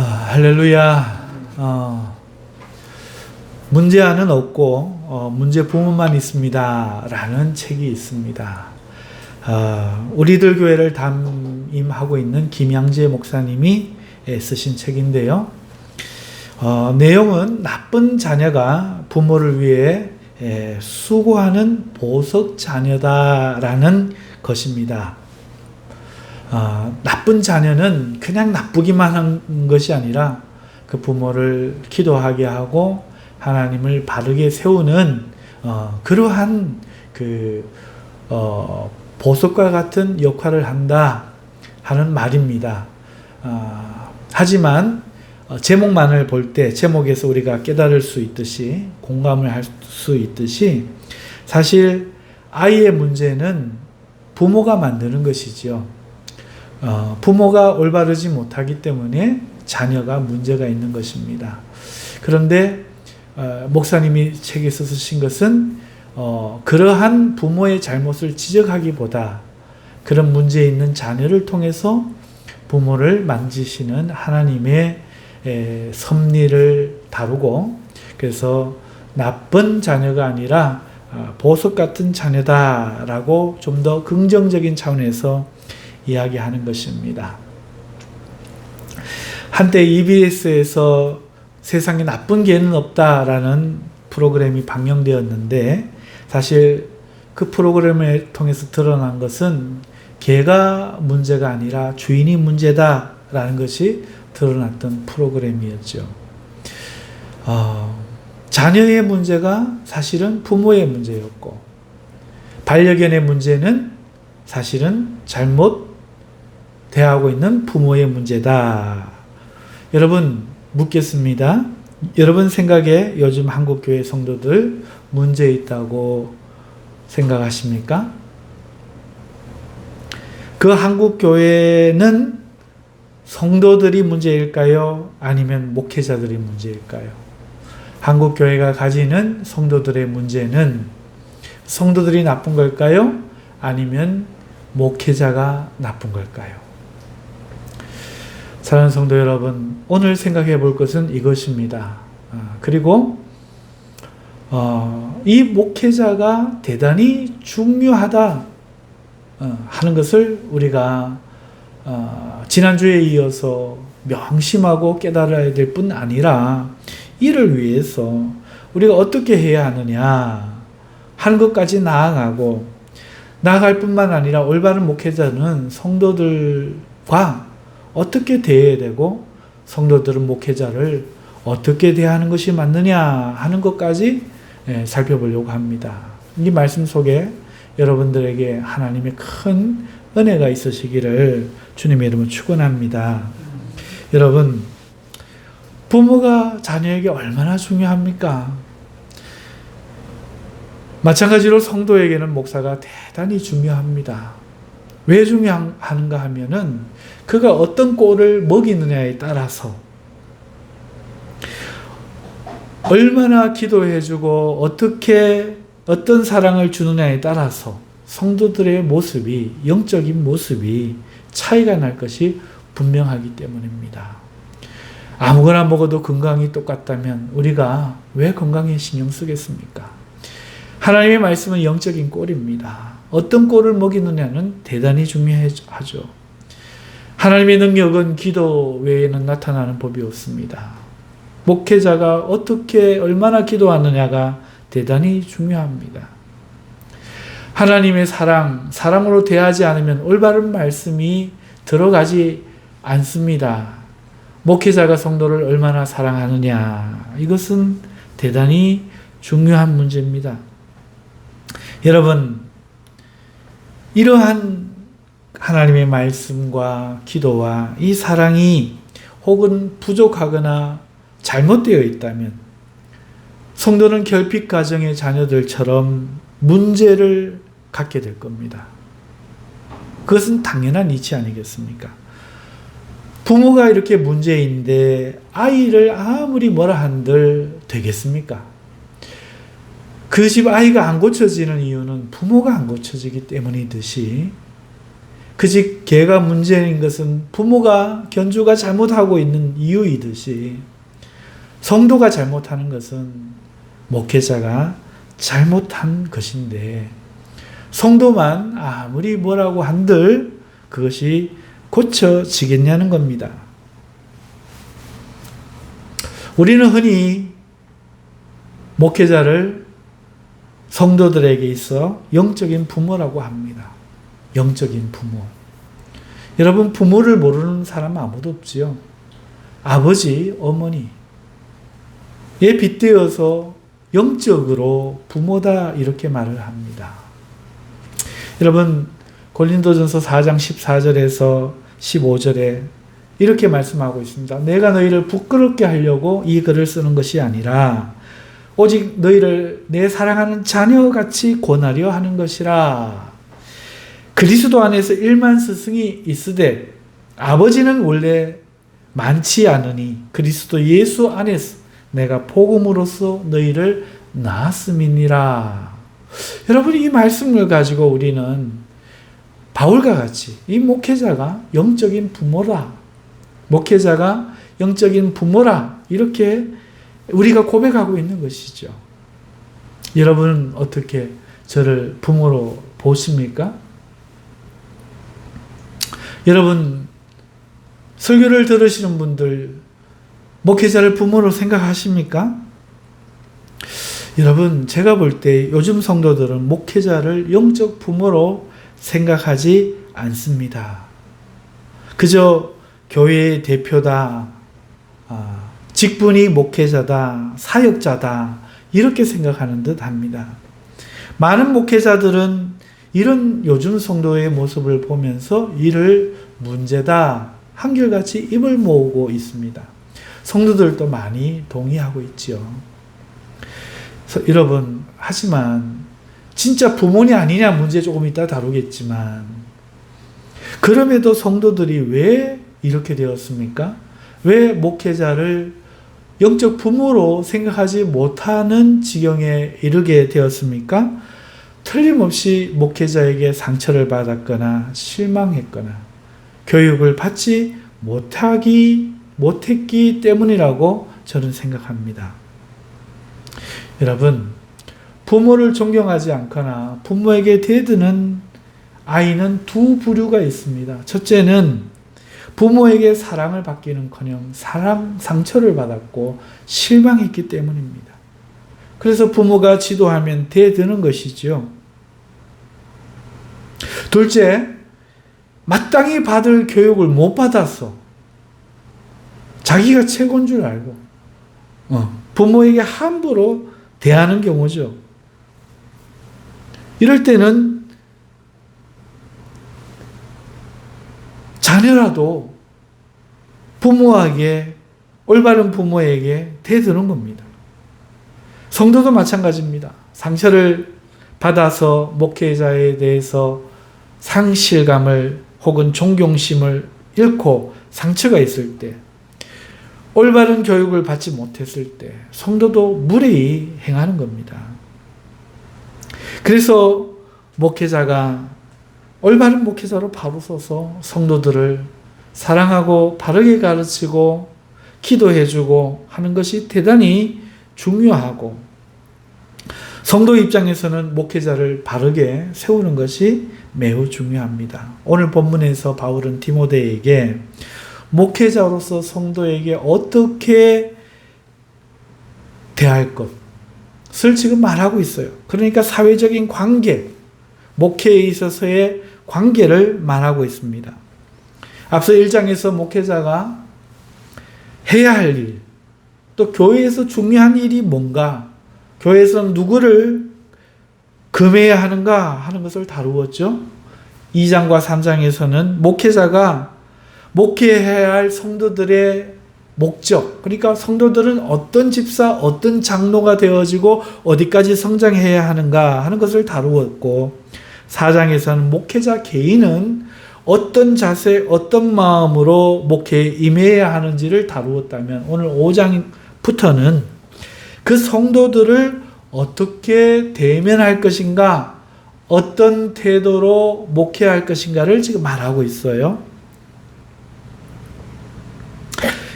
할렐루야. 문제아는 없고 문제 부모만 있습니다 라는 책이 있습니다. 우리들 교회를 담임하고 있는 김양재 목사님이 쓰신 책인데요. 내용은 나쁜 자녀가 부모를 위해 수고하는 보석 자녀다라는 것입니다. 나쁜 자녀는 그냥 나쁘기만 한 것이 아니라 그 부모를 기도하게 하고 하나님을 바르게 세우는 그러한 보석과 같은 역할을 한다 하는 말입니다. 하지만 제목만을 볼 때 제목에서 우리가 깨달을 수 있듯이 공감을 할 수 있듯이 사실 아이의 문제는 부모가 만드는 것이죠. 부모가 올바르지 못하기 때문에 자녀가 문제가 있는 것입니다. 그런데 목사님이 책에서 쓰신 것은 그러한 부모의 잘못을 지적하기보다 그런 문제 있는 자녀를 통해서 부모를 만지시는 하나님의 섭리를 다루고, 그래서 나쁜 자녀가 아니라 보석 같은 자녀다라고 좀 더 긍정적인 차원에서 이야기하는 것입니다. 한때 EBS에서 세상에 나쁜 개는 없다라는 프로그램이 방영되었는데, 사실 그 프로그램을 통해서 드러난 것은 개가 문제가 아니라 주인이 문제다라는 것이 드러났던 프로그램이었죠. 자녀의 문제가 사실은 부모의 문제였고, 반려견의 문제는 사실은 잘못 대하고 있는 부모의 문제다. 여러분, 묻겠습니다. 여러분 생각에 요즘 한국교회 성도들 문제 있다고 생각하십니까? 그 한국교회는 성도들이 문제일까요? 아니면 목회자들이 문제일까요? 한국교회가 가지는 성도들의 문제는 성도들이 나쁜 걸까요? 아니면 목회자가 나쁜 걸까요? 사랑하는 성도 여러분, 오늘 생각해 볼 것은 이것입니다. 그리고 이 목회자가 대단히 중요하다 하는 것을 우리가 지난주에 이어서 명심하고 깨달아야 될 뿐 아니라 이를 위해서 우리가 어떻게 해야 하느냐 하는 것까지 나아갈 뿐만 아니라 올바른 목회자는 성도들과 어떻게 대해야 되고 성도들은 목회자를 어떻게 대하는 것이 맞느냐 하는 것까지 살펴보려고 합니다. 이 말씀 속에 여러분들에게 하나님의 큰 은혜가 있으시기를 주님의 이름으로 축원합니다. 여러분, 부모가 자녀에게 얼마나 중요합니까? 마찬가지로 성도에게는 목사가 대단히 중요합니다. 왜 중요한가 하면은 그가 어떤 꼴을 먹이느냐에 따라서, 얼마나 기도해주고 어떤 사랑을 주느냐에 따라서 성도들의 모습이, 영적인 모습이 차이가 날 것이 분명하기 때문입니다. 아무거나 먹어도 건강이 똑같다면 우리가 왜 건강에 신경 쓰겠습니까? 하나님의 말씀은 영적인 꼴입니다. 어떤 꼴을 먹이느냐는 대단히 중요하죠. 하나님의 능력은 기도 외에는 나타나는 법이 없습니다. 목회자가 얼마나 기도하느냐가 대단히 중요합니다. 하나님의 사랑으로 대하지 않으면 올바른 말씀이 들어가지 않습니다. 목회자가 성도를 얼마나 사랑하느냐, 이것은 대단히 중요한 문제입니다. 여러분, 이러한 하나님의 말씀과 기도와 이 사랑이 혹은 부족하거나 잘못되어 있다면 성도는 결핍 가정의 자녀들처럼 문제를 갖게 될 겁니다. 그것은 당연한 이치 아니겠습니까? 부모가 이렇게 문제인데 아이를 아무리 뭐라 한들 되겠습니까? 그 집 아이가 안 고쳐지는 이유는 부모가 안 고쳐지기 때문이듯이 그 집 개가 문제인 것은 부모가 견주가 잘못하고 있는 이유이듯이 성도가 잘못하는 것은 목회자가 잘못한 것인데 성도만 아무리 뭐라고 한들 그것이 고쳐지겠냐는 겁니다. 우리는 흔히 목회자를 성도들에게 있어 영적인 부모라고 합니다. 영적인 부모. 여러분, 부모를 모르는 사람 아무도 없지요. 아버지, 어머니. 에 빗대어서 영적으로 부모다 이렇게 말을 합니다. 여러분, 고린도전서 4장 14절에서 15절에 이렇게 말씀하고 있습니다. 내가 너희를 부끄럽게 하려고 이 글을 쓰는 것이 아니라 오직 너희를 내 사랑하는 자녀같이 권하려 하는 것이라. 그리스도 안에서 1만 스승이 있으되 아버지는 원래 많지 않으니 그리스도 예수 안에서 내가 복음으로써 너희를 낳았음이니라. 여러분, 이 말씀을 가지고 우리는 바울과 같이 이 목회자가 영적인 부모라, 목회자가 영적인 부모라 이렇게 우리가 고백하고 있는 것이죠. 여러분은 어떻게 저를 부모로 보십니까? 여러분, 설교를 들으시는 분들 목회자를 부모로 생각하십니까? 여러분, 제가 볼 때 요즘 성도들은 목회자를 영적 부모로 생각하지 않습니다. 그저 교회의 대표다, 직분이 목회자다, 사역자다 이렇게 생각하는 듯 합니다. 많은 목회자들은 이런 요즘 성도의 모습을 보면서 이를 문제다 한결같이 입을 모으고 있습니다. 성도들도 많이 동의하고 있지요. 여러분, 하지만 진짜 부모냐 아니냐 문제 조금 이따 다루겠지만 그럼에도 성도들이 왜 이렇게 되었습니까? 왜 목회자를 영적 부모로 생각하지 못하는 지경에 이르게 되었습니까? 틀림없이 목회자에게 상처를 받았거나 실망했거나 교육을 받지 못했기 때문이라고 저는 생각합니다. 여러분, 부모를 존경하지 않거나 부모에게 대드는 아이는 두 부류가 있습니다. 첫째는 부모에게 사랑을 받기는커녕 상처를 받았고 실망했기 때문입니다. 그래서 부모가 지도하면 대드는 것이죠. 둘째, 마땅히 받을 교육을 못 받아서 자기가 최고인 줄 알고 부모에게 함부로 대하는 경우죠. 이럴 때는 자녀라도 부모에게, 올바른 부모에게 대드는 겁니다. 성도도 마찬가지입니다. 상처를 받아서 목회자에 대해서 상실감을 혹은 존경심을 잃고 상처가 있을 때, 올바른 교육을 받지 못했을 때 성도도 무례히 행하는 겁니다. 그래서 목회자가 올바른 목회자로 바로 서서 성도들을 사랑하고 바르게 가르치고 기도해주고 하는 것이 대단히 중요하고, 성도 입장에서는 목회자를 바르게 세우는 것이 매우 중요합니다. 오늘 본문에서 바울은 디모데에게 목회자로서 성도에게 어떻게 대할 것을 지금 말하고 있어요. 그러니까 사회적인 관계, 목회에 있어서의 관계를 말하고 있습니다. 앞서 1장에서 목회자가 해야 할 일, 또 교회에서 중요한 일이 뭔가, 교회에서는 누구를 금해야 하는가 하는 것을 다루었죠. 2장과 3장에서는 목회자가 목회해야 할 성도들의 목적, 그러니까 성도들은 어떤 집사, 어떤 장로가 되어지고 어디까지 성장해야 하는가 하는 것을 다루었고, 4장에서는 목회자 개인은 어떤 자세, 어떤 마음으로 목회에 임해야 하는지를 다루었다면, 오늘 5장부터는 그 성도들을 어떻게 대면할 것인가, 어떤 태도로 목회할 것인가를 지금 말하고 있어요.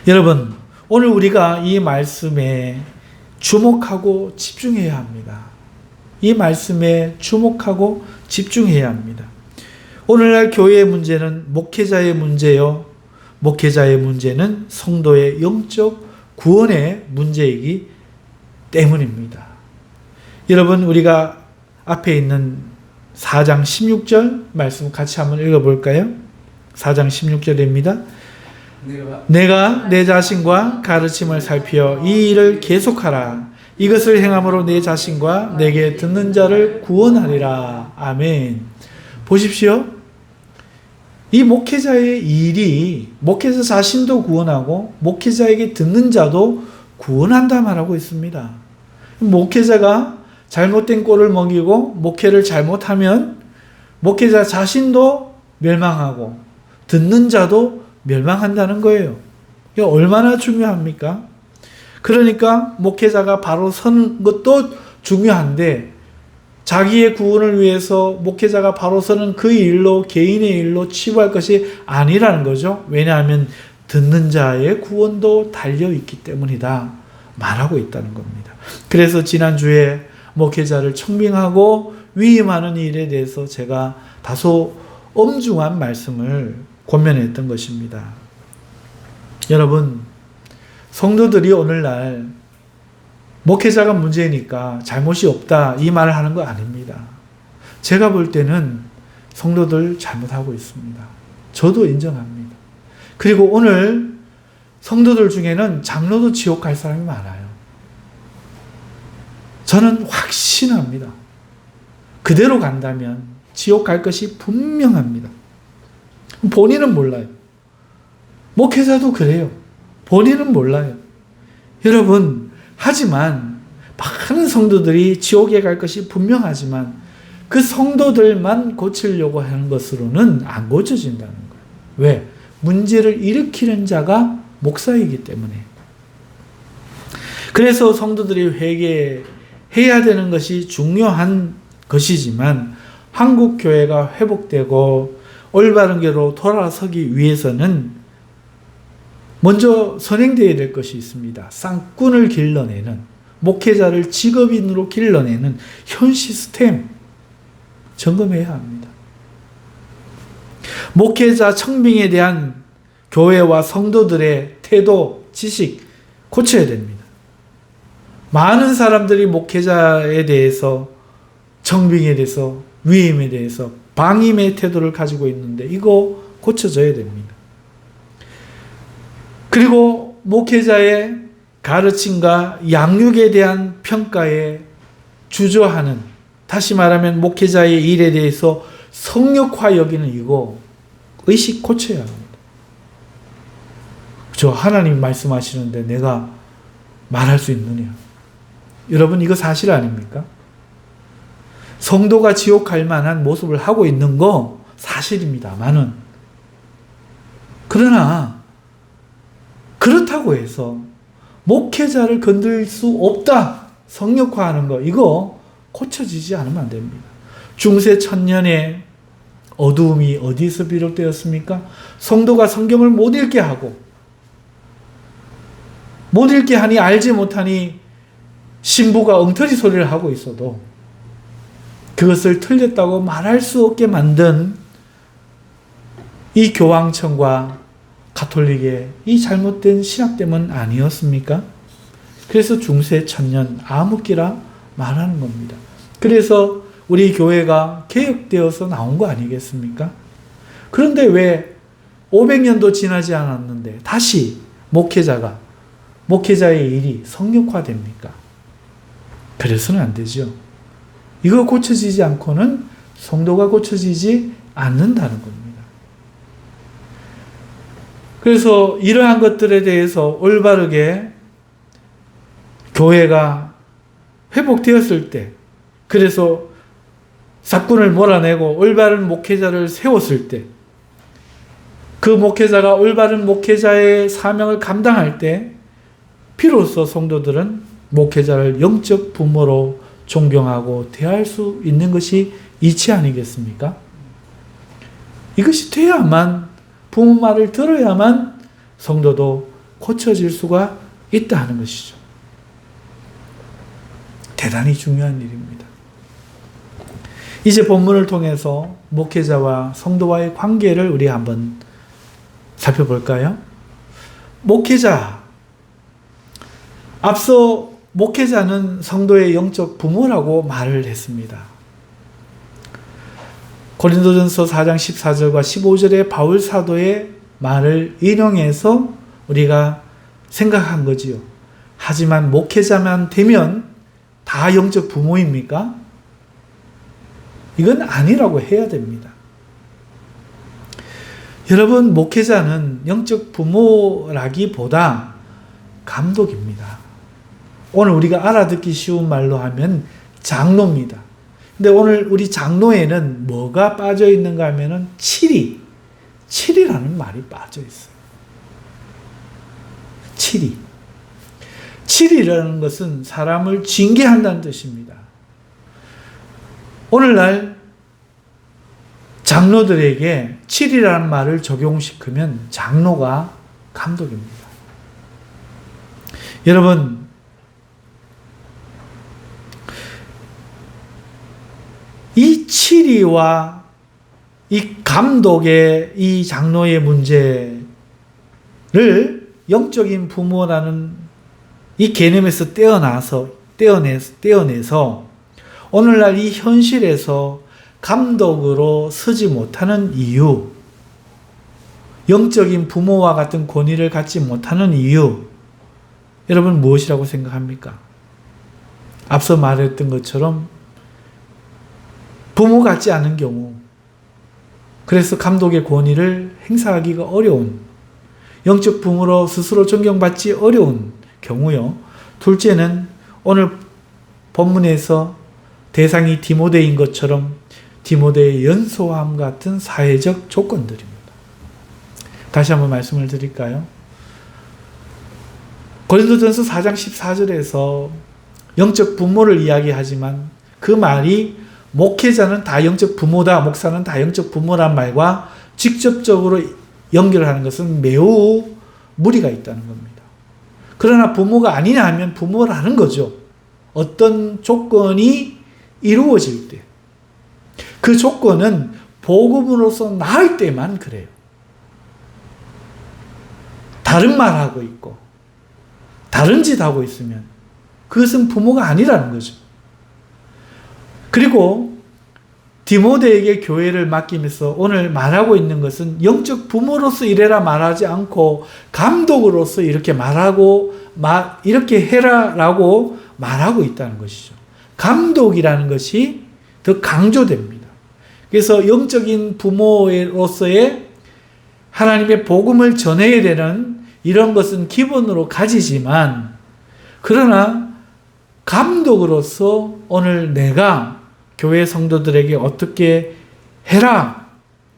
여러분, 오늘 우리가 이 말씀에 주목하고 집중해야 합니다. 이 말씀에 주목하고 집중해야 합니다. 오늘날 교회의 문제는 목회자의 문제요. 목회자의 문제는 성도의 영적 구원의 문제이기 때문입니다. 여러분, 우리가 앞에 있는 4장 16절 말씀 같이 한번 읽어볼까요? 4장 16절입니다. 내가 내 자신과 가르침을 살피어 이 일을 계속하라. 이것을 행함으로 내 자신과 내게 듣는 자를 구원하리라. 아멘. 보십시오. 이 목회자의 일이 목회자 자신도 구원하고 목회자에게 듣는 자도 구원한다 말하고 있습니다. 목회자가 잘못된 꼴을 먹이고 목회를 잘못하면 목회자 자신도 멸망하고 듣는 자도 멸망한다는 거예요. 이게 얼마나 중요합니까? 그러니까 목회자가 바로 서는 것도 중요한데 자기의 구원을 위해서 목회자가 바로 서는 그 일로 개인의 일로 치부할 것이 아니라는 거죠. 왜냐하면 듣는 자의 구원도 달려있기 때문이다 말하고 있다는 겁니다. 그래서 지난주에 목회자를 청빙하고 위임하는 일에 대해서 제가 다소 엄중한 말씀을 권면했던 것입니다. 여러분, 성도들이 오늘날 목회자가 문제니까 잘못이 없다 이 말을 하는 거 아닙니다. 제가 볼 때는 성도들 잘못하고 있습니다. 저도 인정합니다. 그리고 오늘 성도들 중에는 장로도 지옥 갈 사람이 많아요. 저는 확신합니다. 그대로 간다면 지옥 갈 것이 분명합니다. 본인은 몰라요. 목회자도 그래요. 본인은 몰라요. 여러분, 하지만 많은 성도들이 지옥에 갈 것이 분명하지만 그 성도들만 고치려고 하는 것으로는 안 고쳐진다는 거예요. 왜? 문제를 일으키는 자가 목사이기 때문에. 그래서 성도들이 회개해야 되는 것이 중요한 것이지만 한국 교회가 회복되고 올바른 길로 돌아서기 위해서는 먼저 선행되어야 될 것이 있습니다. 쌍꾼을 길러내는, 목회자를 직업인으로 길러내는 현 시스템 점검해야 합니다. 목회자 청빙에 대한 교회와 성도들의 태도, 지식 고쳐야 됩니다. 많은 사람들이 목회자에 대해서, 청빙에 대해서, 위임에 대해서 방임의 태도를 가지고 있는데 이거 고쳐져야 됩니다. 그리고 목회자의 가르침과 양육에 대한 평가에 주저하는, 다시 말하면 목회자의 일에 대해서 성역화 여기는 이거 의식 고쳐야 합니다. 저 하나님 말씀하시는데 내가 말할 수 있느냐? 여러분, 이거 사실 아닙니까? 성도가 지옥 갈 만한 모습을 하고 있는 거 사실입니다만은, 그러나 그렇다고 해서 목회자를 건들 수 없다, 성역화하는 거 이거 고쳐지지 않으면 안 됩니다. 중세 천년의 어두움이 어디서 비롯되었습니까? 성도가 성경을 못 읽게 하고, 못 읽게 하니 알지 못하니 신부가 엉터리 소리를 하고 있어도 그것을 틀렸다고 말할 수 없게 만든 이 교황청과 가톨릭의 이 잘못된 신학 때문 아니었습니까? 그래서 중세 천년 암흑기라 말하는 겁니다. 그래서 우리 교회가 개혁되어서 나온 거 아니겠습니까? 그런데 왜 500년도 지나지 않았는데 다시 목회자의 일이 성역화됩니까? 그래서는 안 되죠. 이거 고쳐지지 않고는 성도가 고쳐지지 않는다는 겁니다. 그래서 이러한 것들에 대해서 올바르게 교회가 회복되었을 때, 그래서 삭군을 몰아내고 올바른 목회자를 세웠을 때, 그 목회자가 올바른 목회자의 사명을 감당할 때 비로소 성도들은 목회자를 영적 부모로 존경하고 대할 수 있는 것이 이치 아니겠습니까? 이것이 돼야만, 부모 말을 들어야만 성도도 고쳐질 수가 있다 하는 것이죠. 대단히 중요한 일입니다. 이제 본문을 통해서 목회자와 성도와의 관계를 우리 한번 살펴볼까요? 목회자. 앞서 목회자는 성도의 영적 부모라고 말을 했습니다. 고린도전서 4장 14절과 15절의 바울 사도의 말을 인용해서 우리가 생각한 거지요. 하지만 목회자만 되면 다 영적 부모입니까? 이건 아니라고 해야 됩니다. 여러분, 목회자는 영적 부모라기보다 감독입니다. 오늘 우리가 알아듣기 쉬운 말로 하면 장로입니다. 근데 오늘 우리 장로에는 뭐가 빠져 있는가 하면은 칠이라는 말이 빠져 있어요. 칠이라는 것은 사람을 징계한다는 뜻입니다. 오늘날 장로들에게 칠이라는 말을 적용시키면 장로가 감독입니다. 여러분, 이 칠이와 이 감독의 이 장로의 문제를 영적인 부모라는 이 개념에서 떼어내서 오늘날 이 현실에서 감독으로 서지 못하는 이유, 영적인 부모와 같은 권위를 갖지 못하는 이유, 여러분 무엇이라고 생각합니까? 앞서 말했던 것처럼 부모 같지 않은 경우, 그래서 감독의 권위를 행사하기가 어려운, 영적 부모로 스스로 존경받지 어려운 경우요. 둘째는 오늘 본문에서 대상이 디모데인 것처럼 디모데의 연소함 같은 사회적 조건들입니다. 다시 한번 말씀을 드릴까요? 고린도전서 4장 14절에서 영적 부모를 이야기하지만 그 말이 목회자는 다 영적 부모다, 목사는 다 영적 부모란 말과 직접적으로 연결하는 것은 매우 무리가 있다는 겁니다. 그러나 부모가 아니냐 하면 부모라는 거죠. 어떤 조건이 이루어질 때, 그 조건은 복음으로서 나을 때만 그래요. 다른 말 하고 있고 다른 짓 하고 있으면 그것은 부모가 아니라는 거죠. 그리고 디모데에게 교회를 맡기면서 오늘 말하고 있는 것은 영적 부모로서 이래라 말하지 않고 감독으로서 이렇게 말하고 이렇게 해라라고 말하고 있다는 것이죠. 감독이라는 것이 더 강조됩니다. 그래서 영적인 부모로서의 하나님의 복음을 전해야 되는 이런 것은 기본으로 가지지만, 그러나 감독으로서 오늘 내가 교회 성도들에게 어떻게 해라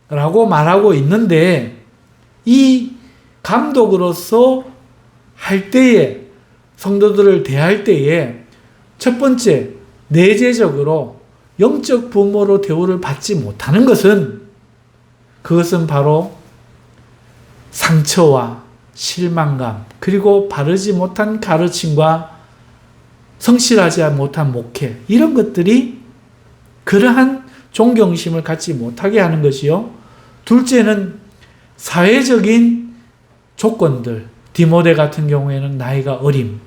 라고 말하고 있는데, 이 감독으로서 할 때에, 성도들을 대할 때에 첫 번째, 내재적으로 영적 부모로 대우를 받지 못하는 것은, 그것은 바로 상처와 실망감, 그리고 바르지 못한 가르침과 성실하지 못한 목회, 이런 것들이 그러한 존경심을 갖지 못하게 하는 것이요. 둘째는 사회적인 조건들, 디모데 같은 경우에는 나이가 어림,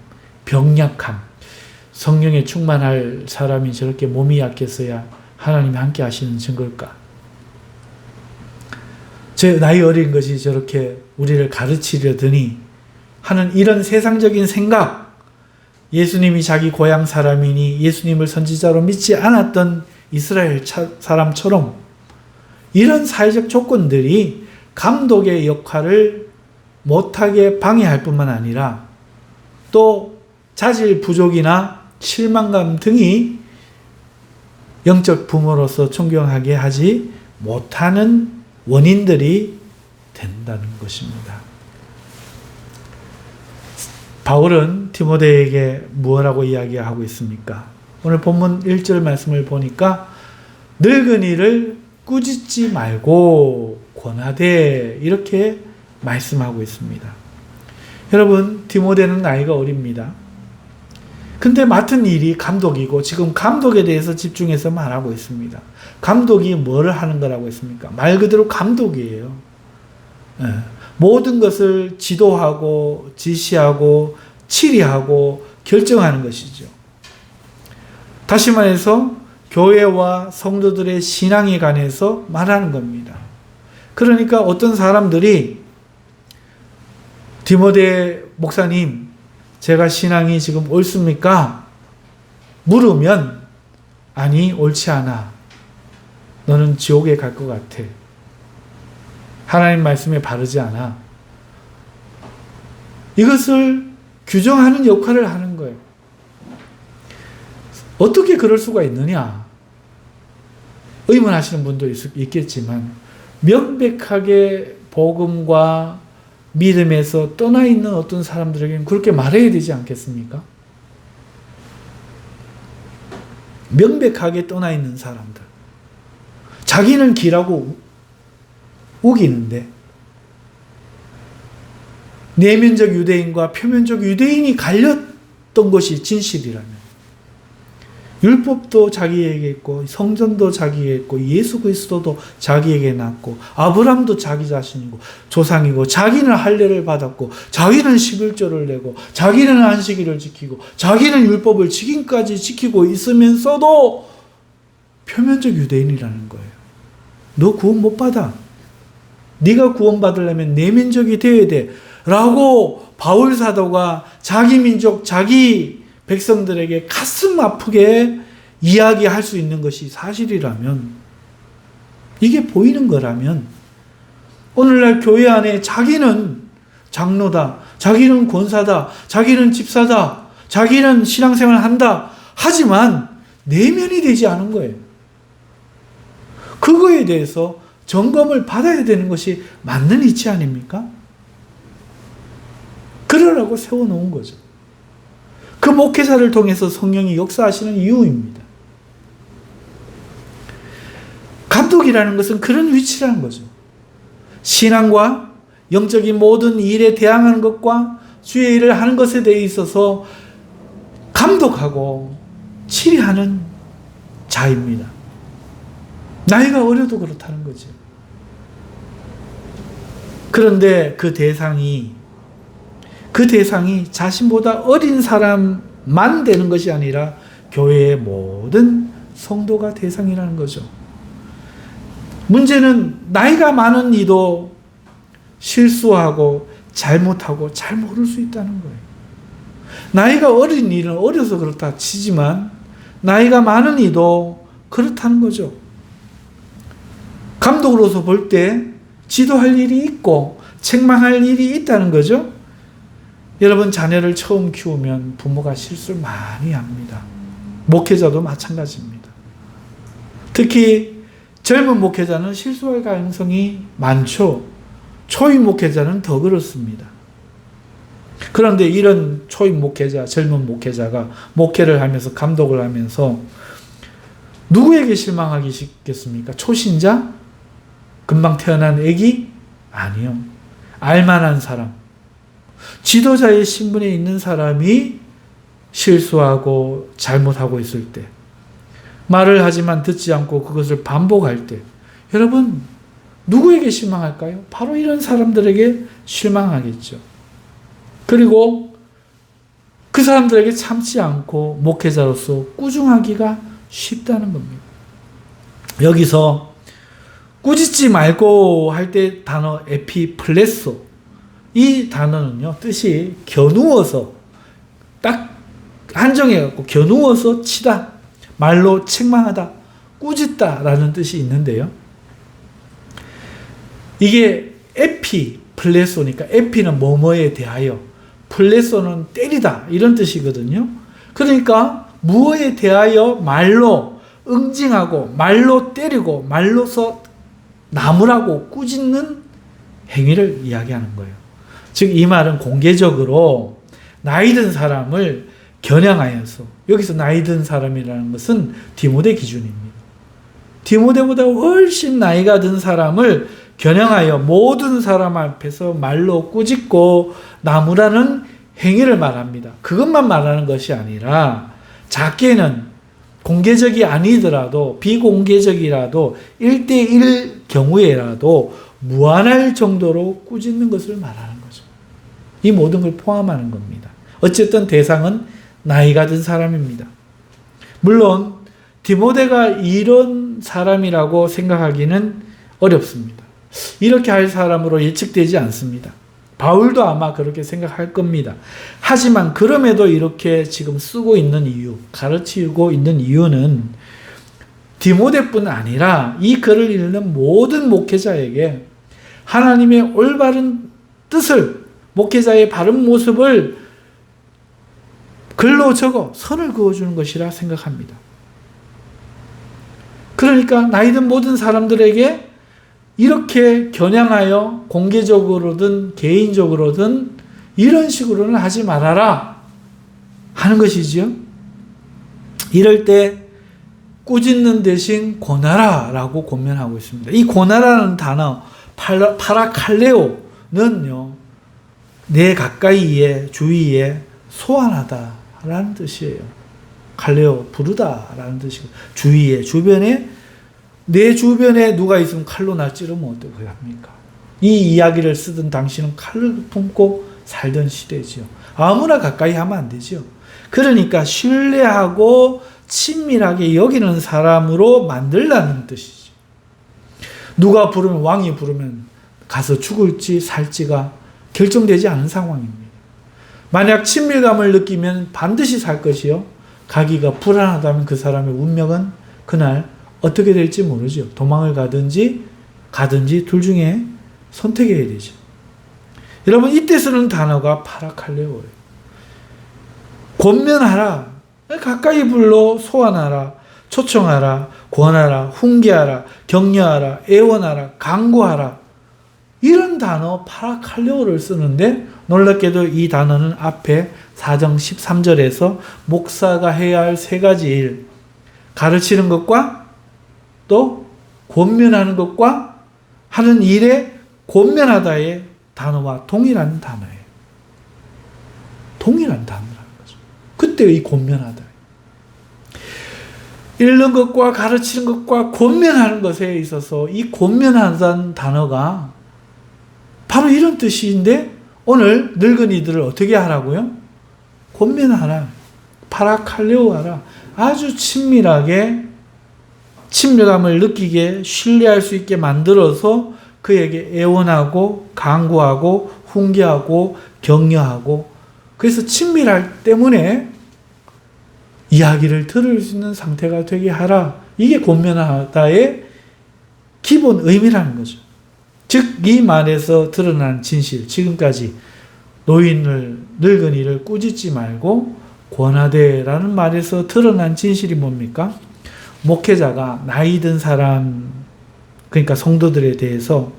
병약함, 성령에 충만할 사람이 저렇게 몸이 약해서야 하나님이 함께 하시는 증거일까? 제 나이 어린 것이 저렇게 우리를 가르치려더니 하는 이런 세상적인 생각, 예수님이 자기 고향 사람이니 예수님을 선지자로 믿지 않았던 이스라엘 사람처럼 이런 사회적 조건들이 감독의 역할을 못하게 방해할 뿐만 아니라 또 자질 부족이나 실망감 등이 영적 부모로서 존경하게 하지 못하는 원인들이 된다는 것입니다. 바울은 디모데에게 무엇라고 이야기하고 있습니까? 오늘 본문 1절 말씀을 보니까 늙은이를 꾸짖지 말고 권하되 이렇게 말씀하고 있습니다. 여러분, 디모데는 나이가 어립니다. 근데 맡은 일이 감독이고 지금 감독에 대해서 집중해서 말하고 있습니다. 감독이 뭐를 하는 거라고 했습니까? 말 그대로 감독이에요. 모든 것을 지도하고 지시하고 치리하고 결정하는 것이죠. 다시 말해서 교회와 성도들의 신앙에 관해서 말하는 겁니다. 그러니까 어떤 사람들이 디모데 목사님, 제가 신앙이 지금 옳습니까? 물으면 아니, 옳지 않아. 너는 지옥에 갈 것 같아. 하나님 말씀에 바르지 않아. 이것을 규정하는 역할을 하는 거예요. 어떻게 그럴 수가 있느냐? 의문하시는 분도 있겠지만 명백하게 복음과 믿음에서 떠나 있는 어떤 사람들에게는 그렇게 말해야 되지 않겠습니까? 명백하게 떠나 있는 사람들. 자기는 길하고 우기는데 내면적 유대인과 표면적 유대인이 갈렸던 것이 진실이라면 율법도 자기에게 있고 성전도 자기에게 있고 예수 그리스도도 자기에게 낳고 아브라함도 자기 자신이고 조상이고 자기는 할례를 받았고 자기는 11조를 내고 자기는 안식일을 지키고 자기는 율법을 지금까지 지키고 있으면서도 표면적 유대인이라는 거예요. 너 구원 못 받아. 네가 구원 받으려면 내면적이 되어야 돼. 라고 바울 사도가 자기 민족, 자기 백성들에게 가슴 아프게 이야기할 수 있는 것이 사실이라면, 이게 보이는 거라면, 오늘날 교회 안에 자기는 장로다, 자기는 권사다, 자기는 집사다, 자기는 신앙생활을 한다, 하지만 내면이 되지 않은 거예요. 그거에 대해서 점검을 받아야 되는 것이 맞는 이치 아닙니까? 그러라고 세워놓은 거죠. 그 목회자를 통해서 성령이 역사하시는 이유입니다. 감독이라는 것은 그런 위치라는 거죠. 신앙과 영적인 모든 일에 대항하는 것과 주의 일을 하는 것에 대해 있어서 감독하고 치리하는 자입니다. 나이가 어려도 그렇다는 거죠. 그런데 그 대상이 자신보다 어린 사람만 되는 것이 아니라 교회의 모든 성도가 대상이라는 거죠. 문제는 나이가 많은 이도 실수하고 잘못하고 잘 모를 수 있다는 거예요. 나이가 어린 이는 어려서 그렇다 치지만 나이가 많은 이도 그렇다는 거죠. 감독으로서 볼 때 지도할 일이 있고 책망할 일이 있다는 거죠. 여러분, 자녀를 처음 키우면 부모가 실수를 많이 합니다. 목회자도 마찬가지입니다. 특히 젊은 목회자는 실수할 가능성이 많죠. 초임 목회자는 더 그렇습니다. 그런데 이런 초임 목회자, 젊은 목회자가 목회를 하면서 감독을 하면서 누구에게 실망하기 쉽겠습니까? 초신자? 금방 태어난 아기? 아니요. 알만한 사람. 지도자의 신분에 있는 사람이 실수하고 잘못하고 있을 때, 말을 하지만 듣지 않고 그것을 반복할 때, 여러분, 누구에게 실망할까요? 바로 이런 사람들에게 실망하겠죠. 그리고 그 사람들에게 참지 않고 목회자로서 꾸중하기가 쉽다는 겁니다. 여기서 꾸짖지 말고 할 때 단어 에피플레소, 이 단어는요, 뜻이 겨누어서, 딱 한정해갖고 겨누어서 치다, 말로 책망하다, 꾸짖다 라는 뜻이 있는데요. 이게 에피플레소니까 에피는 뭐뭐에 대하여, 플레소는 때리다 이런 뜻이거든요. 그러니까 무엇에 대하여 말로 응징하고 말로 때리고 말로서 나무라고 꾸짖는 행위를 이야기하는 거예요. 즉 이 말은 공개적으로 나이 든 사람을 겨냥하여서, 여기서 나이 든 사람이라는 것은 디모데 기준입니다. 디모데보다 훨씬 나이가 든 사람을 겨냥하여 모든 사람 앞에서 말로 꾸짖고 나무라는 행위를 말합니다. 그것만 말하는 것이 아니라 작게는 공개적이 아니더라도 비공개적이라도 1대1 경우에라도 무한할 정도로 꾸짖는 것을 말하는 거죠. 이 모든 걸 포함하는 겁니다. 어쨌든 대상은 나이가 든 사람입니다. 물론 디모데가 이런 사람이라고 생각하기는 어렵습니다. 이렇게 할 사람으로 예측되지 않습니다. 바울도 아마 그렇게 생각할 겁니다. 하지만 그럼에도 이렇게 지금 쓰고 있는 이유, 가르치고 있는 이유는 디모데뿐 아니라 이 글을 읽는 모든 목회자에게 하나님의 올바른 뜻을, 목회자의 바른 모습을 글로 적어 선을 그어주는 것이라 생각합니다. 그러니까 나이든 모든 사람들에게 이렇게 겨냥하여 공개적으로든 개인적으로든 이런 식으로는 하지 말아라 하는 것이지요. 이럴 때 꾸짖는 대신 권하라 라고 권면하고 있습니다. 이 권하라는 단어 파라칼레오는요, 내 가까이에 주위에 소환하다 라는 뜻이에요. 칼레오 부르다 라는 뜻이고, 주위에 주변에, 내 주변에 누가 있으면 칼로 날 찌르면 어떻게 합니까? 이 이야기를 쓰던 당시는 칼을 품고 살던 시대지요. 아무나 가까이 하면 안 되죠. 그러니까 신뢰하고 친밀하게 여기는 사람으로 만들라는 뜻이죠. 누가 부르면, 왕이 부르면 가서 죽을지 살지가 결정되지 않은 상황입니다. 만약 친밀감을 느끼면 반드시 살 것이요. 가기가 불안하다면 그 사람의 운명은 그날 어떻게 될지 모르죠. 도망을 가든지 둘 중에 선택해야 되죠. 여러분, 이때 쓰는 단어가 파라칼레오예요. 권면하라, 가까이 불러 소환하라, 초청하라, 권하라, 훈계하라, 격려하라, 애원하라, 강구하라, 이런 단어 파라칼레오를 쓰는데, 놀랍게도 이 단어는 앞에 4장 13절에서 목사가 해야 할 3가지 일, 가르치는 것과 또 권면하는 것과 하는 일에 권면하다의 단어와 동일한 단어예요. 동일한 단어라는 거죠. 그때 이 권면하다. 읽는 것과 가르치는 것과 권면하는 것에 있어서 이 권면하다는 단어가 바로 이런 뜻인데, 오늘 늙은이들을 어떻게 하라고요? 권면하라, 파라칼레오하라, 아주 친밀하게 친밀감을 느끼게 신뢰할 수 있게 만들어서 그에게 애원하고 강구하고 훈계하고 격려하고, 그래서 친밀할 때문에 이야기를 들을 수 있는 상태가 되게 하라. 이게 권면하다의 기본 의미라는 거죠. 즉 이 말에서 드러난 진실, 지금까지 늙은이를 꾸짖지 말고 권하되라는 말에서 드러난 진실이 뭡니까? 목회자가 나이 든 사람, 그러니까 성도들에 대해서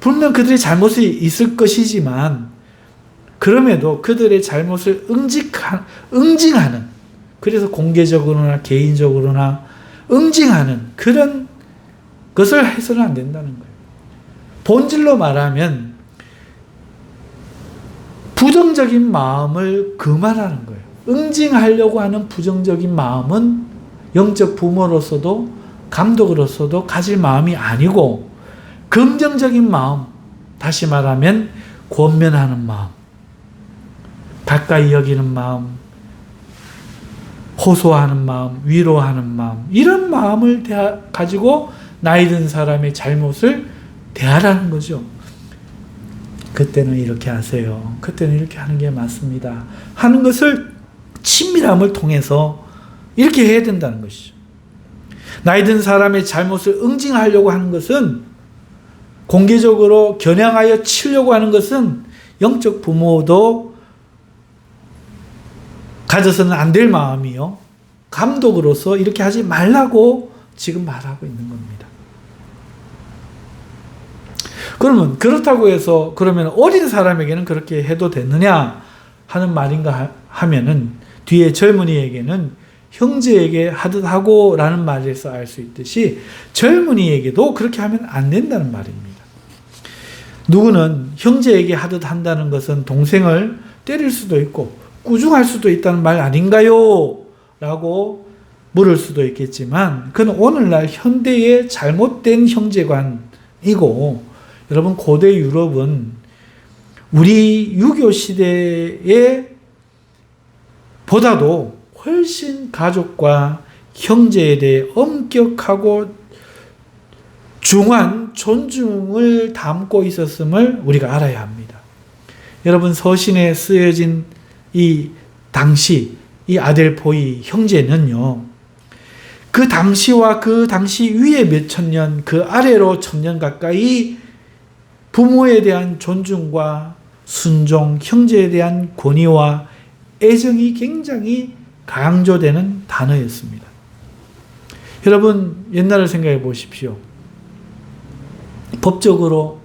분명 그들의 잘못이 있을 것이지만 그럼에도 그들의 잘못을 응징하는, 그래서 공개적으로나 개인적으로나 응징하는 그런 것을 해서는 안 된다는 거예요. 본질로 말하면 부정적인 마음을 금하라는 거예요. 응징하려고 하는 부정적인 마음은 영적 부모로서도 감독으로서도 가질 마음이 아니고, 긍정적인 마음, 다시 말하면 권면하는 마음, 가까이 여기는 마음, 호소하는 마음, 위로하는 마음, 이런 마음을 가지고 나이 든 사람의 잘못을 대하라는 거죠. 그때는 이렇게 하세요. 그때는 이렇게 하는 게 맞습니다. 하는 것을 친밀함을 통해서 이렇게 해야 된다는 것이죠. 나이 든 사람의 잘못을 응징하려고 하는 것은, 공개적으로 겨냥하여 치려고 하는 것은 영적 부모도 가져서는 안 될 마음이요. 감독으로서 이렇게 하지 말라고 지금 말하고 있는 겁니다. 그러면 그렇다고 해서 그러면 어린 사람에게는 그렇게 해도 되느냐 하는 말인가 하면은, 뒤에 젊은이에게는 형제에게 하듯 하고 라는 말에서 알 수 있듯이 젊은이에게도 그렇게 하면 안 된다는 말입니다. 누구는 형제에게 하듯 한다는 것은 동생을 때릴 수도 있고 꾸중할 수도 있다는 말 아닌가요? 라고 물을 수도 있겠지만 그건 오늘날 현대의 잘못된 형제관이고, 여러분 고대 유럽은 우리 유교 시대에 보다도 훨씬 가족과 형제에 대해 엄격하고 중한 존중을 담고 있었음을 우리가 알아야 합니다. 여러분 서신에 쓰여진 이 당시 이 아델포이 형제는요, 그 당시와 그 당시 위에 몇천 년, 그 아래로 1000년 가까이 부모에 대한 존중과 순종, 형제에 대한 권위와 애정이 굉장히 강조되는 단어였습니다. 여러분 옛날을 생각해 보십시오. 법적으로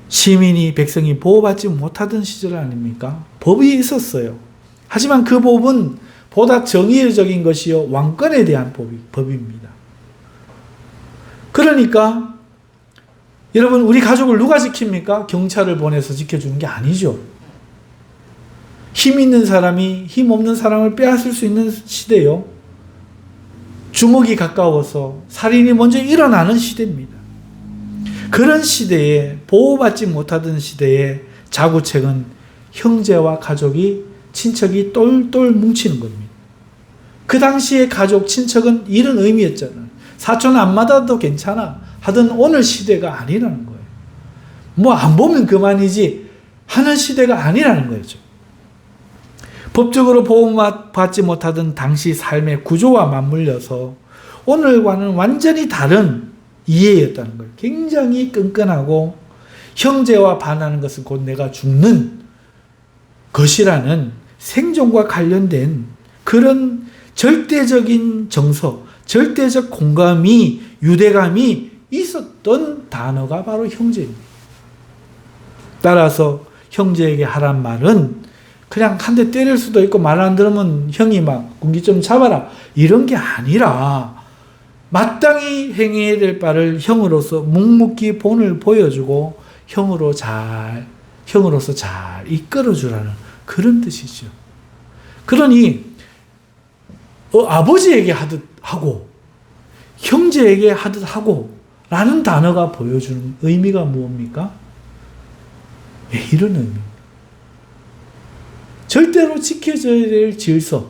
시민이, 백성이 보호받지 못하던 시절 아닙니까? 법이 있었어요. 하지만 그 법은 보다 정의적인 것이요, 왕권에 대한 법입니다. 그러니까 여러분 우리 가족을 누가 지킵니까? 경찰을 보내서 지켜주는 게 아니죠. 힘 있는 사람이 힘 없는 사람을 빼앗을 수 있는 시대요. 주먹이 가까워서 살인이 먼저 일어나는 시대입니다. 그런 시대에, 보호받지 못하던 시대에 자구책은 형제와 가족이, 친척이 똘똘 뭉치는 겁니다. 그 당시의 가족, 친척은 이런 의미였잖아요. 사촌 안 받아도 괜찮아 하던 오늘 시대가 아니라는 거예요. 뭐 안 보면 그만이지 하는 시대가 아니라는 거죠. 법적으로 보호받지 못하던 당시 삶의 구조와 맞물려서 오늘과는 완전히 다른 이해였다는 거예요. 굉장히 끈끈하고 형제와 반하는 것은 곧 내가 죽는 것이라는 생존과 관련된 그런 절대적인 정서, 절대적 공감이, 유대감이 있었던 단어가 바로 형제입니다. 따라서 형제에게 하란 말은 그냥 한 대 때릴 수도 있고 말 안 들으면 형이 막 군기 좀 잡아라 이런 게 아니라 마땅히 행해야 될 바를 형으로서 묵묵히 본을 보여주고 형으로서 잘 이끌어주라는 그런 뜻이죠. 그러니 아버지에게 하듯 하고 형제에게 하듯 하고 라는 단어가 보여주는 의미가 무엇입니까? 이런 의미입니다. 절대로 지켜져야 될 질서.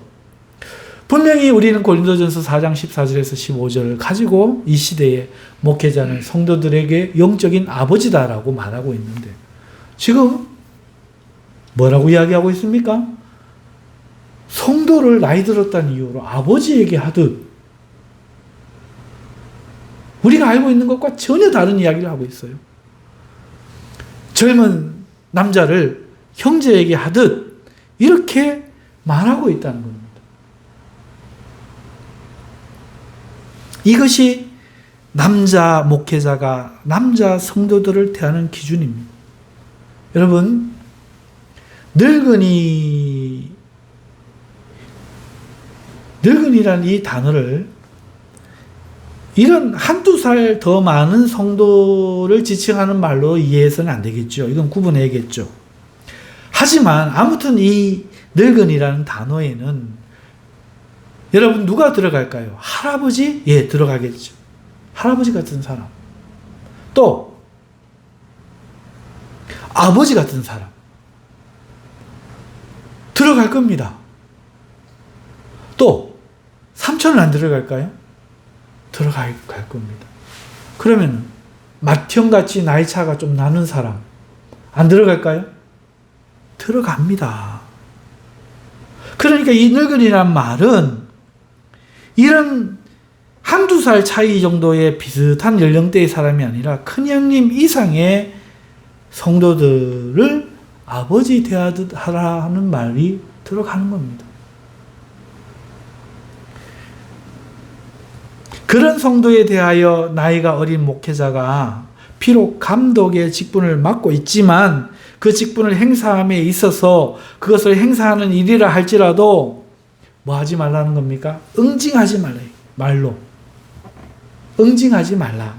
분명히 우리는 고린도전서 4장 14절에서 15절을 가지고 이 시대의 목회자는 성도들에게 영적인 아버지다라고 말하고 있는데 지금 뭐라고 이야기하고 있습니까? 성도를 나이 들었다는 이유로 아버지에게 하듯 우리가 알고 있는 것과 전혀 다른 이야기를 하고 있어요. 젊은 남자를 형제에게 하듯 이렇게 말하고 있다는 겁니다. 이것이 남자 목회자가 남자 성도들을 대하는 기준입니다. 여러분, 늙은이라는 이 단어를 이런 한두 살 더 많은 성도를 지칭하는 말로 이해해서는 안 되겠죠. 이건 구분해야겠죠. 하지만 아무튼 이 늙은이라는 단어에는 여러분 누가 들어갈까요? 할아버지? 예, 들어가겠죠. 할아버지 같은 사람. 또 아버지 같은 사람. 들어갈 겁니다. 또 삼촌은 안 들어갈까요? 들어갈 겁니다. 그러면 맏형같이 나이 차가 좀 나는 사람 안 들어갈까요? 들어갑니다. 그러니까 이 늙은이란 말은 이런 한두 살 차이 정도의 비슷한 연령대의 사람이 아니라 큰형님 이상의 성도들을 아버지 대하듯 하라 하는 말이 들어가는 겁니다. 그런 성도에 대하여 나이가 어린 목회자가 비록 감독의 직분을 맡고 있지만 그 직분을 행사함에 있어서 그것을 행사하는 일이라 할지라도 뭐 하지 말라는 겁니까? 응징하지 말라. 말로. 응징하지 말라.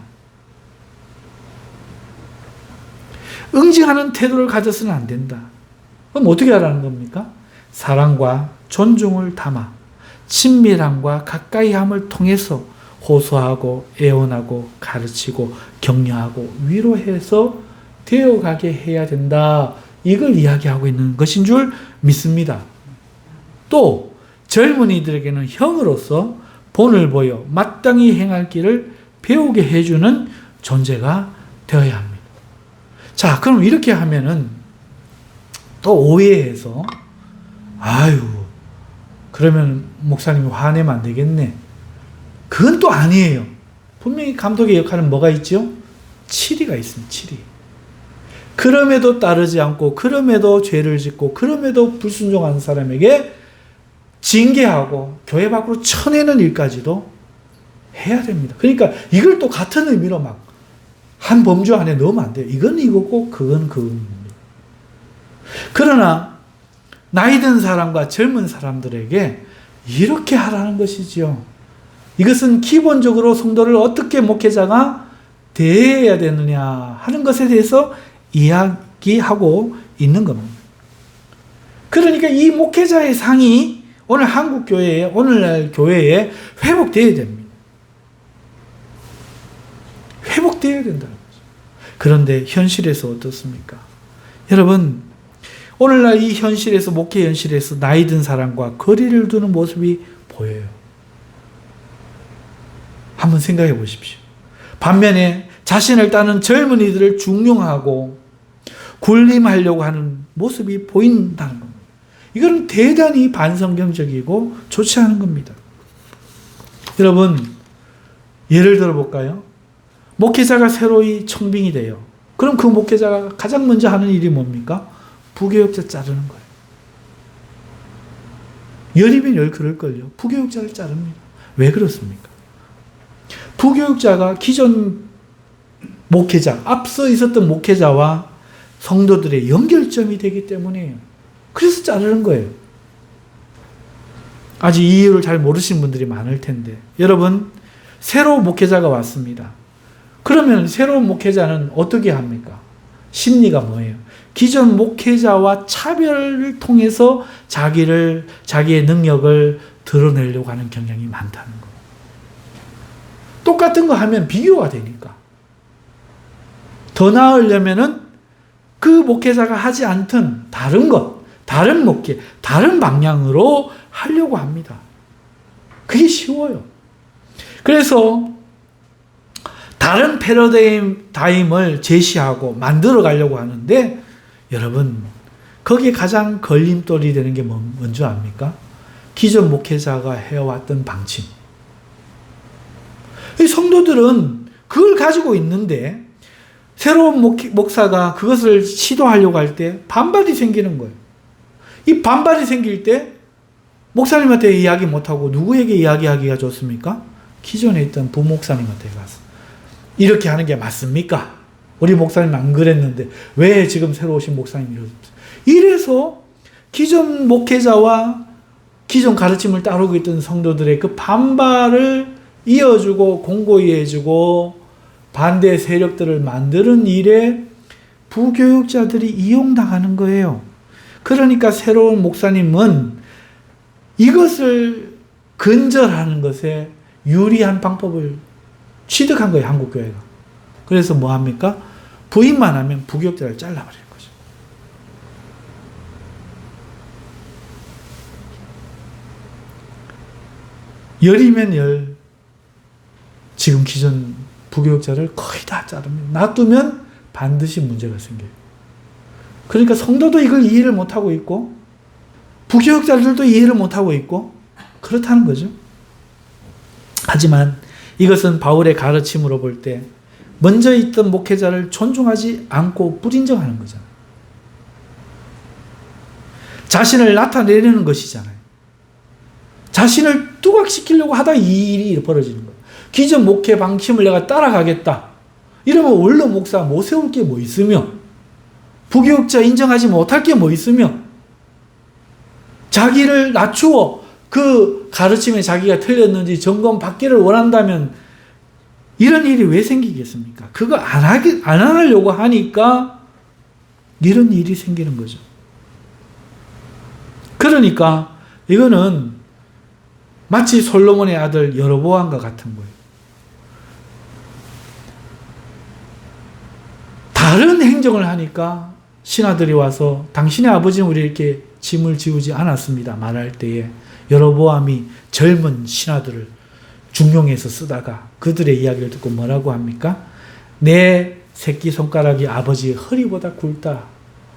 응징하는 태도를 가져서는 안 된다. 그럼 어떻게 하라는 겁니까? 사랑과 존중을 담아 친밀함과 가까이함을 통해서 호소하고 애원하고 가르치고 격려하고 위로해서 되어가게 해야 된다. 이걸 이야기하고 있는 것인 줄 믿습니다. 또 젊은이들에게는 형으로서 본을 보여 마땅히 행할 길을 배우게 해주는 존재가 되어야 합니다. 자, 그럼 이렇게 하면은 또 오해해서 아유, 그러면 목사님이 화내면 안 되겠네. 그건 또 아니에요. 분명히 감독의 역할은 뭐가 있죠? 치리가 있습니다. 치리. 그럼에도 따르지 않고 그럼에도 죄를 짓고 그럼에도 불순종하는 사람에게 징계하고 교회 밖으로 쳐내는 일까지도 해야 됩니다. 그러니까 이걸 또 같은 의미로 막 한 범주 안에 넣으면 안 돼요. 이건 이거고 그건 그겁니다. 그러나 나이 든 사람과 젊은 사람들에게 이렇게 하라는 것이지요. 이것은 기본적으로 성도를 어떻게 목회자가 대해야 되느냐 하는 것에 대해서 이야기하고 있는 겁니다. 그러니까 이 목회자의 상이 오늘 한국 교회에, 오늘날 교회에 회복되어야 됩니다. 회복되어야 된다는 거죠. 그런데 현실에서 어떻습니까? 여러분, 오늘날 이 현실에서, 목회 현실에서 나이 든 사람과 거리를 두는 모습이 보여요. 한번 생각해 보십시오. 반면에 자신을 따는 젊은이들을 중용하고 군림하려고 하는 모습이 보인다는 겁니다. 이건 대단히 반성경적이고 좋지 않은 겁니다. 여러분, 예를 들어 볼까요? 목회자가 새로이 청빙이 돼요. 그럼 그 목회자가 가장 먼저 하는 일이 뭡니까? 부교육자 자르는 거예요. 열이면 열 그럴걸요. 부교육자를 자릅니다. 왜 그렇습니까? 부교육자가 기존 목회자, 앞서 있었던 목회자와 성도들의 연결점이 되기 때문이에요. 그래서 자르는 거예요. 아직 이 이유를 잘 모르시는 분들이 많을 텐데, 여러분, 새로운 목회자가 왔습니다. 그러면 새로운 목회자는 어떻게 합니까? 심리가 뭐예요? 기존 목회자와 차별을 통해서 자기의 능력을 드러내려고 하는 경향이 많다는 거예요. 똑같은 거 하면 비교가 되니까. 더 나으려면은 그 목회자가 하지 않던 다른 것, 다른 목회, 다른 방향으로 하려고 합니다. 그게 쉬워요. 그래서 다른 패러다임을 제시하고 만들어 가려고 하는데, 여러분, 거기에 가장 걸림돌이 되는 게 뭔지 압니까? 기존 목회자가 해왔던 방침. 이 성도들은 그걸 가지고 있는데 새로운 목사가 그것을 시도하려고 할 때 반발이 생기는 거예요. 이 반발이 생길 때 목사님한테 이야기 못하고 누구에게 이야기하기가 좋습니까? 기존에 있던 부목사님한테 가서 이렇게 하는 게 맞습니까? 우리 목사님 안 그랬는데 왜 지금 새로 오신 목사님이 이래서 기존 목회자와 기존 가르침을 따르고 있던 성도들의 그 반발을 이어주고 공고히 해주고 반대 세력들을 만드는 일에 부교육자들이 이용당하는 거예요. 그러니까 새로운 목사님은 이것을 근절하는 것에 유리한 방법을 취득한 거예요, 한국교회가. 그래서 뭐 합니까? 부인만 하면 부교육자를 잘라버리는 거죠. 열이면 열. 지금 기존 부교육자를 거의 다 자릅니다. 놔두면 반드시 문제가 생겨요. 그러니까 성도도 이걸 이해를 못하고 있고 부교육자들도 이해를 못하고 있고 그렇다는 거죠. 하지만 이것은 바울의 가르침으로 볼 때 먼저 있던 목회자를 존중하지 않고 불인정하는 거잖아요. 자신을 나타내려는 것이잖아요. 자신을 뚜각시키려고 하다 이 일이 벌어지는 거예요. 기존 목회 방침을 내가 따라가겠다. 이러면 원로 목사 못 세울 게 뭐 있으며 부교육자 인정하지 못할 게 뭐 있으며 자기를 낮추어 그 가르침에 자기가 틀렸는지 점검받기를 원한다면 이런 일이 왜 생기겠습니까? 그거 안 하려고 하니까 이런 일이 생기는 거죠. 그러니까 이거는 마치 솔로몬의 아들 여로보암과 같은 거예요. 다른 행정을 하니까 신하들이 와서 당신의 아버지는 우리 이렇게 짐을 지우지 않았습니다. 말할 때에 여로보암이 젊은 신하들을 중용해서 쓰다가 그들의 이야기를 듣고 뭐라고 합니까? 내 새끼손가락이 아버지의 허리보다 굵다.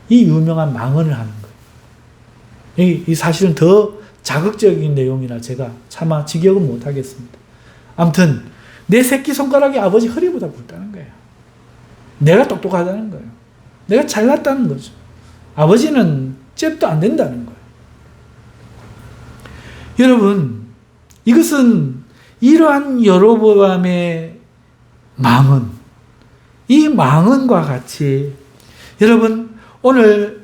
이 유명한 망언을 하는 거예요. 이 사실은 더 자극적인 내용이라 제가 차마 직역은 못하겠습니다. 아무튼 내 새끼손가락이 아버지 허리보다 굵다는 거예요. 내가 똑똑하다는 거예요. 내가 잘났다는 거죠. 아버지는 잽도 안 된다는 거예요. 여러분, 이것은 이러한 여로보암의 망언, 이 망언과 같이 여러분 오늘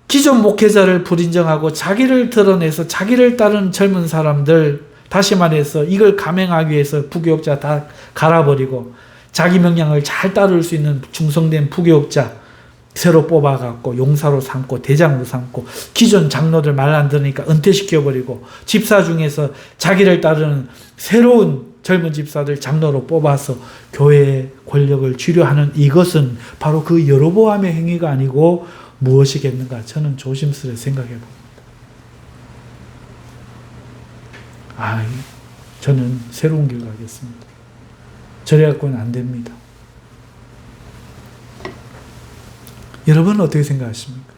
기존 목회자를 불인정하고 자기를 드러내서 자기를 따르는 젊은 사람들, 다시 말해서 이걸 감행하기 위해서 부교육자 다 갈아버리고 자기 명령을 잘 따를 수 있는 충성된 부교육자 새로 뽑아갖고 용사로 삼고 대장으로 삼고 기존 장로들 말 안 들으니까 은퇴시켜버리고 집사 중에서 자기를 따르는 새로운 젊은 집사들 장로로 뽑아서 교회의 권력을 쥐려하는 이것은 바로 그 여로보암의 행위가 아니고 무엇이겠는가 저는 조심스레 생각해 봅니다. 저는 새로운 길 가겠습니다. 저래 갖고는 안 됩니다. 여러분은 어떻게 생각하십니까?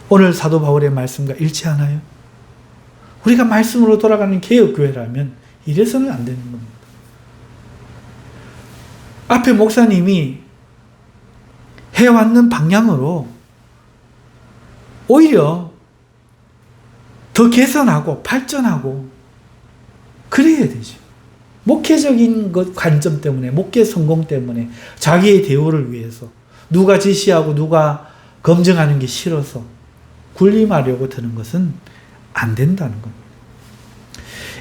오늘 사도 바울의 말씀과 일치하나요? 우리가 말씀으로 돌아가는 개혁교회라면 이래서는 안 되는 겁니다. 앞에 목사님이 해왔는 방향으로 오히려 더 개선하고 발전하고 그래야 되죠. 목회적인 관점 때문에, 목회 성공 때문에, 자기의 대우를 위해서 누가 지시하고 누가 검증하는 게 싫어서 군림하려고 드는 것은 안 된다는 겁니다.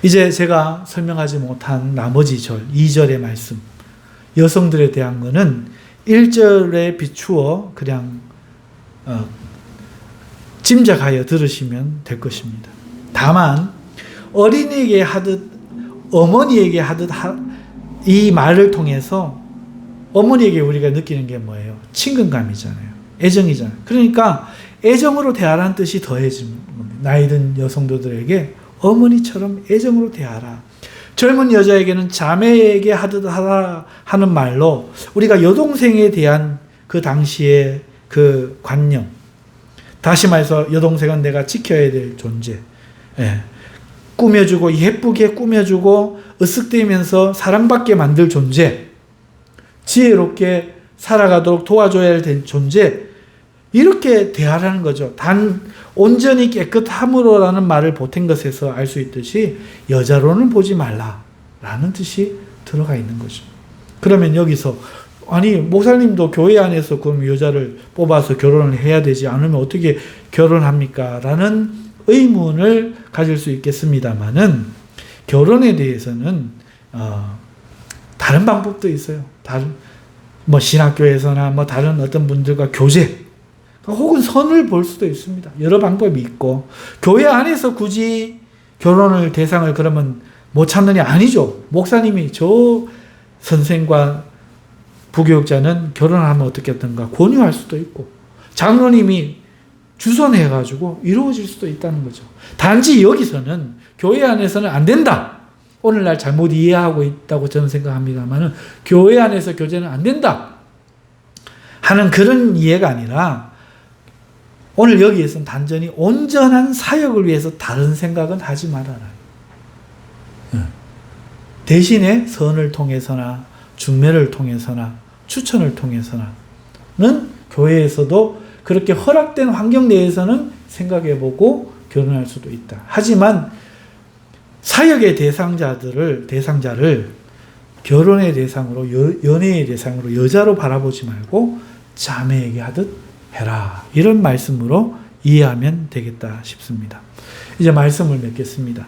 이제 제가 설명하지 못한 나머지 절, 2절의 말씀, 여성들에 대한 거는 1절에 비추어 그냥 짐작하여 들으시면 될 것입니다. 다만 어린이에게 하듯 어머니에게 하듯 이 말을 통해서 어머니에게 우리가 느끼는 게 뭐예요? 친근감이잖아요. 애정이잖아요. 그러니까 애정으로 대하라는 뜻이 더해지는 겁니다. 나이 든 여성들에게 어머니처럼 애정으로 대하라. 젊은 여자에게는 자매에게 하듯 하라 하는 말로 우리가 여동생에 대한 그 당시의 그 관념, 다시 말해서 여동생은 내가 지켜야 될 존재, 꾸며주고 예쁘게 꾸며주고 으쓱대면서 사랑받게 만들 존재, 지혜롭게 살아가도록 도와줘야 될 존재, 이렇게 대하라는 거죠. 단 온전히 깨끗함으로라는 말을 보탠 것에서 알 수 있듯이 여자로는 보지 말라라는 뜻이 들어가 있는 거죠. 그러면 여기서 아니 목사님도 교회 안에서 그럼 여자를 뽑아서 결혼을 해야 되지 않으면 어떻게 결혼합니까? 라는 의문을 가질 수 있겠습니다만은 결혼에 대해서는 다른 방법도 있어요. 다른 신학교에서나 다른 어떤 분들과 교제 혹은 선을 볼 수도 있습니다. 여러 방법이 있고 교회 안에서 굳이 결혼을 대상을 그러면 못 찾느냐? 아니죠. 목사님이 저 선생과 부교육자는 결혼하면 어떻겠던가 권유할 수도 있고 장로님이 주선해가지고 이루어질 수도 있다는 거죠. 단지 여기서는 교회 안에서는 안 된다. 오늘날 잘못 이해하고 있다고 저는 생각합니다만 교회 안에서 교제는 안 된다 하는 그런 이해가 아니라 오늘 여기에서는 단전히 온전한 사역을 위해서 다른 생각은 하지 말아라. 대신에 선을 통해서나 중매를 통해서나 추천을 통해서는 교회에서도 그렇게 허락된 환경 내에서는 생각해보고 결혼할 수도 있다. 하지만 사역의 대상자를 결혼의 대상으로 연애의 대상으로 여자로 바라보지 말고 자매에게 하듯 해라. 이런 말씀으로 이해하면 되겠다 싶습니다. 이제 말씀을 맺겠습니다.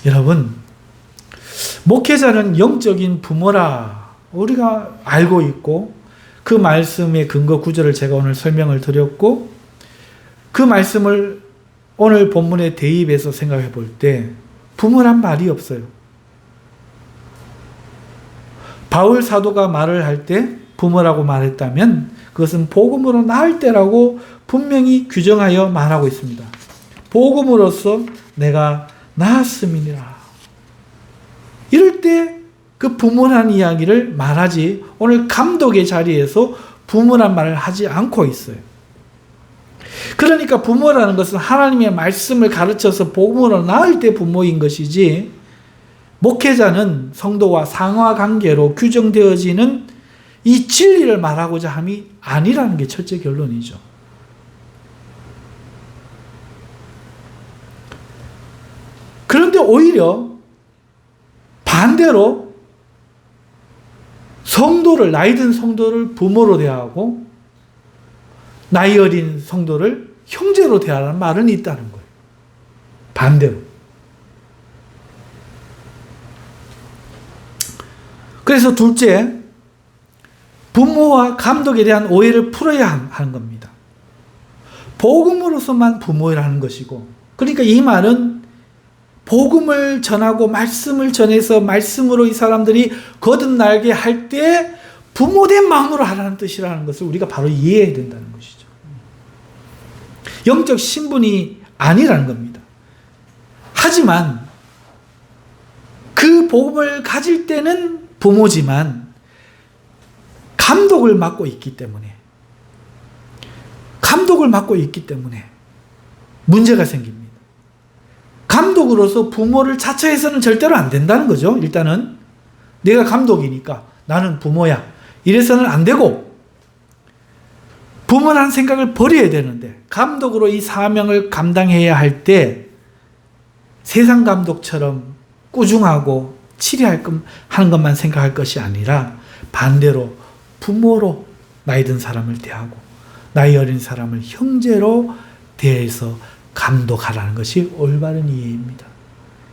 여러분, 목회자는 영적인 부모라 우리가 알고 있고, 그 말씀의 근거 구절을 제가 오늘 설명을 드렸고, 그 말씀을 오늘 본문에 대입해서 생각해 볼 때 부모란 말이 없어요. 바울 사도가 말을 할 때 부모라고 말했다면 그것은 복음으로 낳을 때라고 분명히 규정하여 말하고 있습니다. 복음으로서 내가 낳았음이니라. 이럴 때 그 부모라는 이야기를 말하지, 오늘 감독의 자리에서 부모란 말을 하지 않고 있어요. 그러니까 부모라는 것은 하나님의 말씀을 가르쳐서 복음으로 낳을 때 부모인 것이지, 목회자는 성도와 상하관계로 규정되어지는 이 진리를 말하고자 함이 아니라는 게 첫째 결론이죠. 그런데 오히려 반대로 성도를, 나이 든 성도를 부모로 대하고 나이 어린 성도를 형제로 대하라는 말은 있다는 거예요. 반대로. 그래서 둘째, 부모와 감독에 대한 오해를 풀어야 하는 겁니다. 복음으로서만 부모라는 것이고, 그러니까 이 말은 복음을 전하고 말씀을 전해서 말씀으로 이 사람들이 거듭나게 할 때 부모된 마음으로 하라는 뜻이라는 것을 우리가 바로 이해해야 된다는 것이죠. 영적 신분이 아니라는 겁니다. 하지만 그 복음을 가질 때는 부모지만 감독을 맡고 있기 때문에 문제가 생깁니다. 감독으로서 부모를 자처해서는 절대로 안 된다는 거죠. 일단은 내가 감독이니까 나는 부모야, 이래서는 안 되고, 부모라는 생각을 버려야 되는데, 감독으로 이 사명을 감당해야 할 때 세상 감독처럼 꾸중하고 치리하는 것만 생각할 것이 아니라 반대로 부모로 나이 든 사람을 대하고 나이 어린 사람을 형제로 대해서 감독하라는 것이 올바른 이해입니다.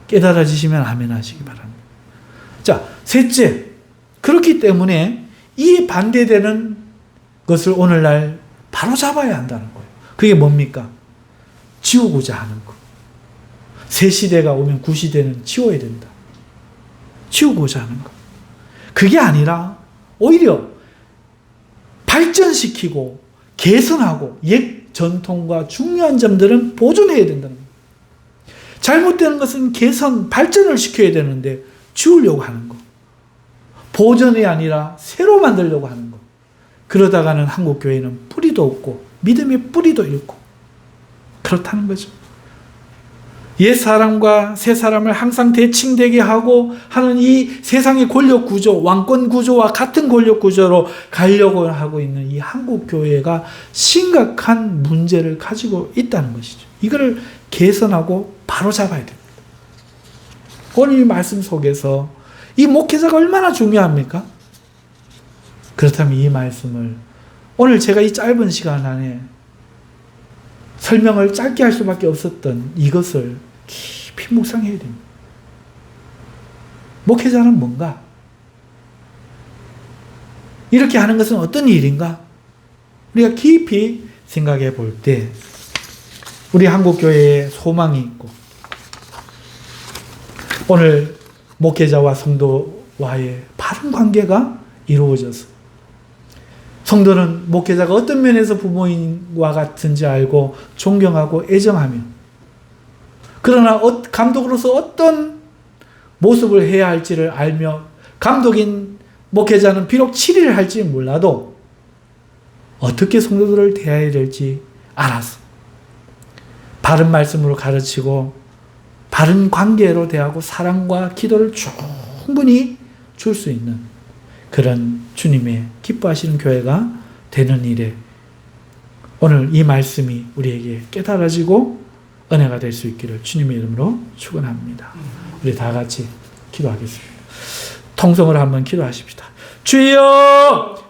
깨달아지시면 아멘 하시기 바랍니다. 자, 셋째, 그렇기 때문에 이 반대되는 것을 오늘날 바로 잡아야 한다는 거예요. 그게 뭡니까? 지우고자 하는 것. 새 시대가 오면 구시대는 지워야 된다. 지우고자 하는 것. 그게 아니라 오히려 발전시키고 개선하고 옛 전통과 중요한 점들은 보존해야 된다는 거예요. 잘못되는 것은 개선, 발전을 시켜야 되는데 지우려고 하는 거. 보존이 아니라 새로 만들려고 하는 거. 그러다가는 한국교회는 뿌리도 없고 믿음의 뿌리도 잃고 그렇다는 거죠. 옛 사람과 새 사람을 항상 대칭되게 하고 하는 이 세상의 권력 구조, 왕권 구조와 같은 권력 구조로 가려고 하고 있는 이 한국교회가 심각한 문제를 가지고 있다는 것이죠. 이거를 개선하고 바로 잡아야 됩니다. 오늘 이 말씀 속에서 이 목회자가 얼마나 중요합니까? 그렇다면 이 말씀을 오늘 제가 이 짧은 시간 안에 설명을 짧게 할 수밖에 없었던 이것을 깊이 묵상해야 됩니다. 목회자는 뭔가? 이렇게 하는 것은 어떤 일인가? 우리가 깊이 생각해 볼 때 우리 한국교회에 소망이 있고 오늘 목회자와 성도와의 바른 관계가 이루어져서 성도는 목회자가 어떤 면에서 부모인과 같은지 알고 존경하고 애정하며, 그러나 감독으로서 어떤 모습을 해야 할지를 알며, 감독인 목회자는 비록 치리를 할지 몰라도 어떻게 성도들을 대해야 될지 알아서 바른 말씀으로 가르치고 바른 관계로 대하고 사랑과 기도를 충분히 줄 수 있는 그런 주님의 기뻐하시는 교회가 되는 일에 오늘 이 말씀이 우리에게 깨달아지고 은혜가 될 수 있기를 주님의 이름으로 축원합니다. 우리 다 같이 기도하겠습니다. 통성을 한번 기도하십시다. 주여!